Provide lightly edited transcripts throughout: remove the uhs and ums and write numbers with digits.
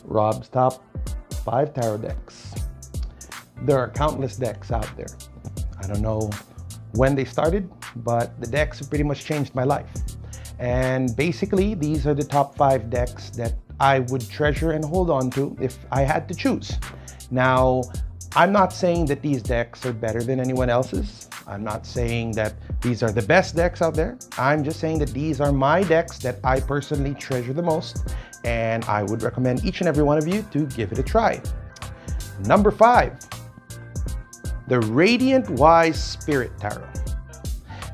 Rob's top 5 tarot decks. There are countless decks out there. I don't know when they started, but the decks have pretty much changed my life. And basically, these are the top 5 decks that I would treasure and hold on to if I had to choose. Now, I'm not saying that these decks are better than anyone else's. I'm not saying that these are the best decks out there. I'm just saying that these are my decks that I personally treasure the most, and I would recommend each and every one of you to give it a try. Number 5, the Radiant Wise Spirit Tarot.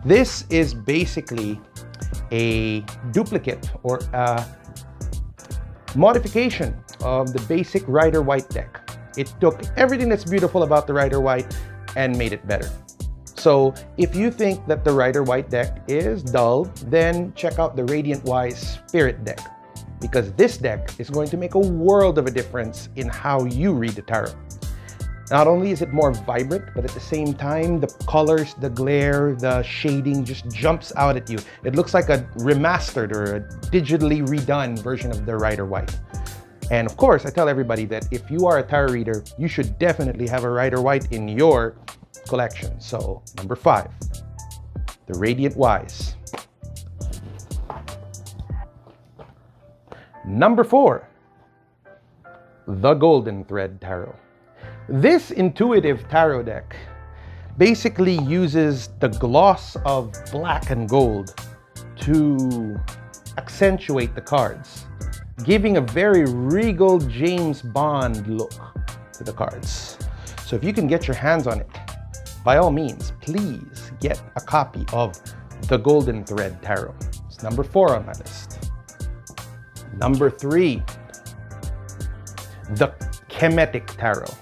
This is basically a duplicate or a modification of the basic Rider-Waite deck. It took everything that's beautiful about the Rider-Waite and made it better. So if you think that the Rider-Waite deck is dull, then check out the Radiant Wise Spirit deck, because this deck is going to make a world of a difference in how you read the tarot. Not only is it more vibrant, but at the same time, the colors, the glare, the shading just jumps out at you. It looks like a remastered or a digitally redone version of the Rider-Waite. And of course, I tell everybody that if you are a tarot reader, you should definitely have a Rider-Waite in your collection. So, number 5, the Radiant Wise. Number 4, the Golden Thread Tarot. This intuitive tarot deck basically uses the gloss of black and gold to accentuate the cards, giving a very regal James Bond look to the cards. So if you can get your hands on it, by all means, please get a copy of the Golden Thread Tarot. It's number 4 on my list. Number 3, the Kemetic Tarot.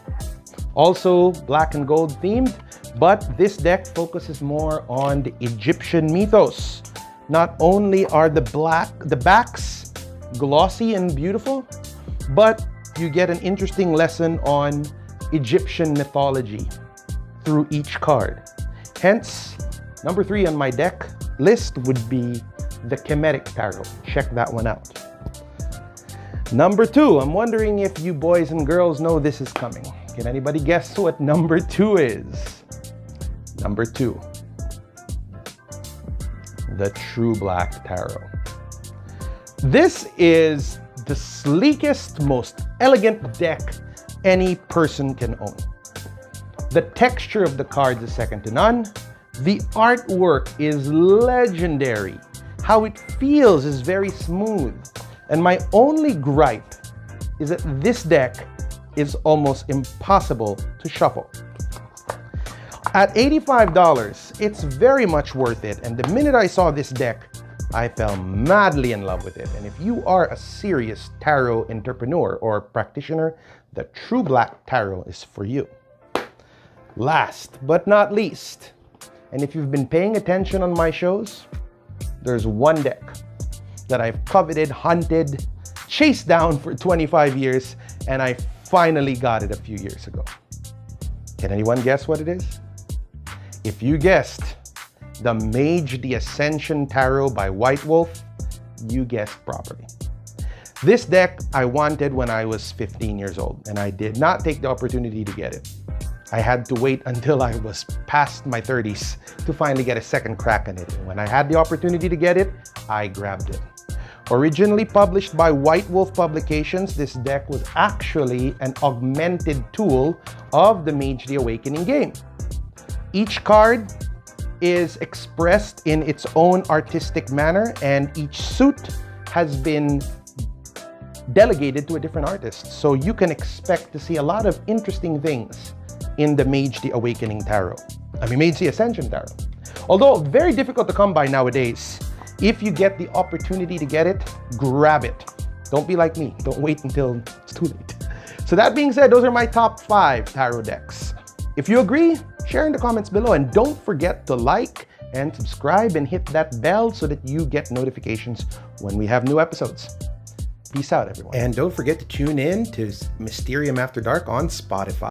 Also black and gold themed, but this deck focuses more on the Egyptian mythos. Not only are the backs glossy and beautiful, but you get an interesting lesson on Egyptian mythology through each card. Hence, number 3 on my deck list would be the Kemetic Tarot. Check that one out. Number 2, I'm wondering if you boys and girls know this is coming. Can anybody guess what number 2 is? Number 2, the True Black Tarot. This is the sleekest, most elegant deck any person can own. The texture of the cards is second to none. The artwork is legendary. How it feels is very smooth. And my only gripe is that this deck is almost impossible to shuffle. At $85, it's very much worth it. And the minute I saw this deck, I fell madly in love with it. And if you are a serious tarot entrepreneur or practitioner, the True Black Tarot is for you. Last but not least, and if you've been paying attention on my shows, there's one deck that I've coveted, hunted, chased down for 25 years, and I finally got it a few years ago. Can anyone guess what it is? If you guessed the Mage the Ascension Tarot by White Wolf, you guessed properly. This deck I wanted when I was 15 years old, and I did not take the opportunity to get it. I had to wait until I was past my 30s to finally get a second crack at it. And when I had the opportunity to get it, I grabbed it. Originally published by White Wolf Publications, this deck was actually an augmented tool of the Mage the Awakening game. Each card is expressed in its own artistic manner, and each suit has been delegated to a different artist. So you can expect to see a lot of interesting things in the Mage the Awakening Tarot. Mage the Ascension Tarot. Although very difficult to come by nowadays, if you get the opportunity to get it, grab it. Don't be like me. Don't wait until it's too late. So that being said, those are my top 5 tarot decks. If you agree, share in the comments below, and don't forget to like and subscribe and hit that bell so that you get notifications when we have new episodes. Peace out, everyone. And don't forget to tune in to Mysterium After Dark on Spotify.